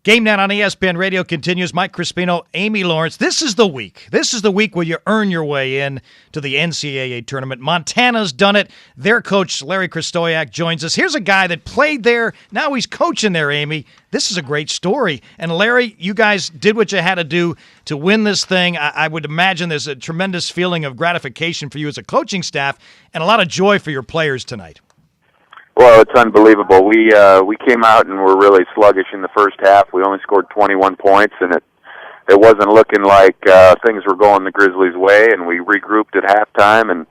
Game Night on ESPN Radio continues. Mike Crispino, Amy Lawrence. This is the week. This is the week where you earn your way in to the NCAA tournament. Montana's done it. Their coach, Larry Kristoyak, joins us. Here's a guy that played there. Now he's coaching there, Amy. This is a great story. And Larry, you guys did what you had to do to win this thing. I would imagine there's a tremendous feeling of gratification for you as a coaching staff and a lot of joy for your players tonight. Well, it's unbelievable. We came out and were really sluggish in the first half. We only scored 21 points, and it wasn't looking like things were going the Grizzlies' way. And we regrouped at halftime and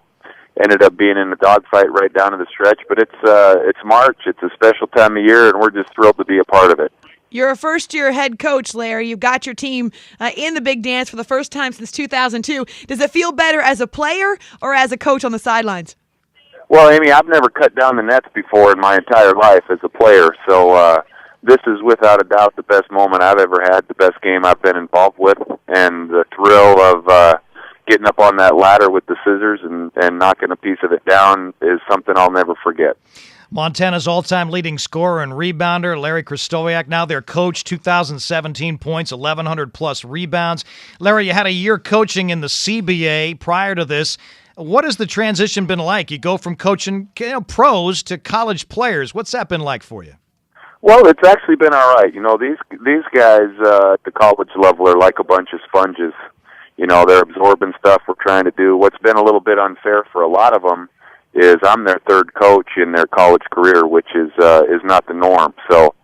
ended up being in the dogfight right down to the stretch. But it's March. It's a special time of year, and we're just thrilled to be a part of it. You're a first-year head coach, Larry. You've got your team in the big dance for the first time since 2002. Does it feel better as a player or as a coach on the sidelines? Well, Amy, I've never cut down the nets before in my entire life as a player, so this is without a doubt the best moment I've ever had, the best game I've been involved with, and the thrill of getting up on that ladder with the scissors and knocking a piece of it down is something I'll never forget. Montana's all-time leading scorer and rebounder, Larry Kristoyak, now their coach, 2017 points, 1,100-plus rebounds. Larry, you had a year coaching in the CBA prior to this. What has the transition been like? You go from coaching pros to college players. What's that been like for you? Well, it's actually been all right. You know, these guys at the college level are like a bunch of sponges. You know, they're absorbing stuff we're trying to do. What's been a little bit unfair for a lot of them is I'm their third coach in their college career, which is not the norm. So,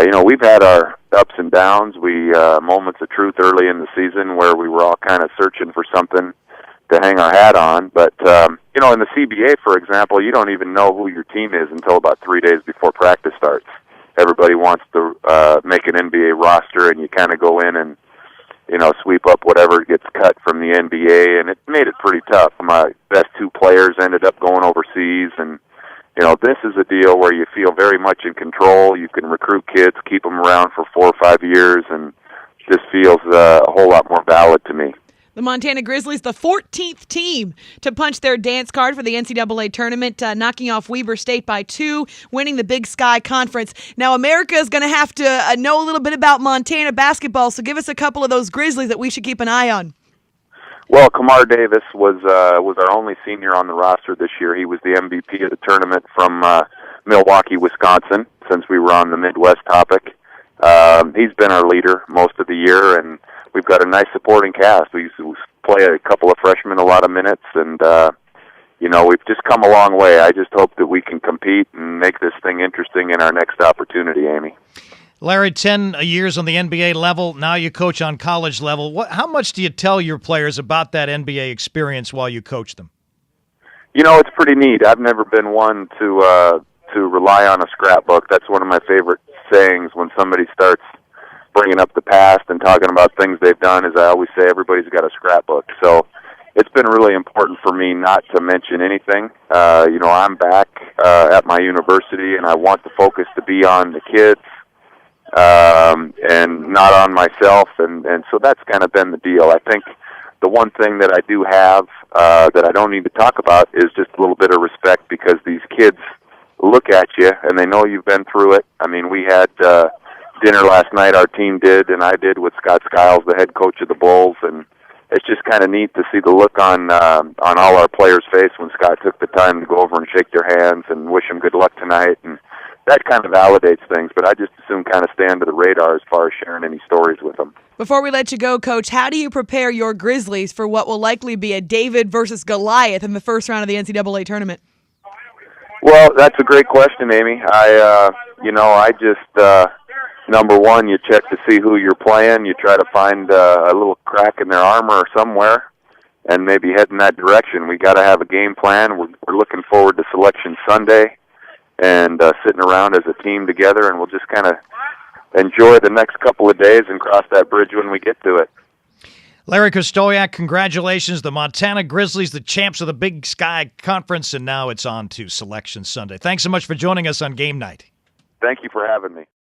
you know, we've had our ups and downs. We moments of truth early in the season where we were all kind of searching for something to hang our hat on. But, you know, in the CBA, for example, you don't even know who your team is until about 3 days before practice starts. Everybody wants to make an NBA roster, and you kind of go in and, you know, sweep up whatever gets cut from the NBA, and it made it pretty tough. My best two players ended up going overseas, and, you know, this is a deal where you feel very much in control. You can recruit kids, keep them around for 4 or 5 years, and this feels a whole lot more valid to me. The Montana Grizzlies, the 14th team to punch their dance card for the NCAA tournament, knocking off Weber State by 2, winning the Big Sky Conference. Now, America is going to have to know a little bit about Montana basketball, so give us a couple of those Grizzlies that we should keep an eye on. Well, Kamar Davis was our only senior on the roster this year. He was the MVP of the tournament from Milwaukee, Wisconsin, since we were on the Midwest topic. He's been our leader most of the year, and we've got a nice supporting cast. We used to play a couple of freshmen a lot of minutes, and, you know, we've just come a long way. I just hope that we can compete and make this thing interesting in our next opportunity, Amy. Larry, 10 years on the NBA level. Now you coach on college level. How much do you tell your players about that NBA experience while you coach them? You know, it's pretty neat. I've never been one to rely on a scrapbook. That's one of my favorite sayings when somebody starts bringing up the past and talking about things they've done. As I always say, everybody's got a scrapbook. So it's been really important for me not to mention anything. You know, I'm back at my university, and I want the focus to be on the kids and not on myself. And so that's kind of been the deal. I think the one thing that I do have that I don't need to talk about is just a little bit of respect, because these kids look at you, and they know you've been through it. I mean, we had dinner last night, our team did, and I did, with Scott Skiles, the head coach of the Bulls, and it's just kind of neat to see the look on all our players' face when Scott took the time to go over and shake their hands and wish them good luck tonight, and that kind of validates things, but I just assume kind of stay under the radar as far as sharing any stories with them. Before we let you go, Coach, how do you prepare your Grizzlies for what will likely be a David versus Goliath in the first round of the NCAA tournament? Well, that's a great question, Amy. I just, number one, you check to see who you're playing. You try to find a little crack in their armor somewhere and maybe head in that direction. We got to have a game plan. We're looking forward to Selection Sunday and sitting around as a team together, and we'll just kind of enjoy the next couple of days and cross that bridge when we get to it. Larry Kristoyak, congratulations. The Montana Grizzlies, the champs of the Big Sky Conference, and now it's on to Selection Sunday. Thanks so much for joining us on Game Night. Thank you for having me.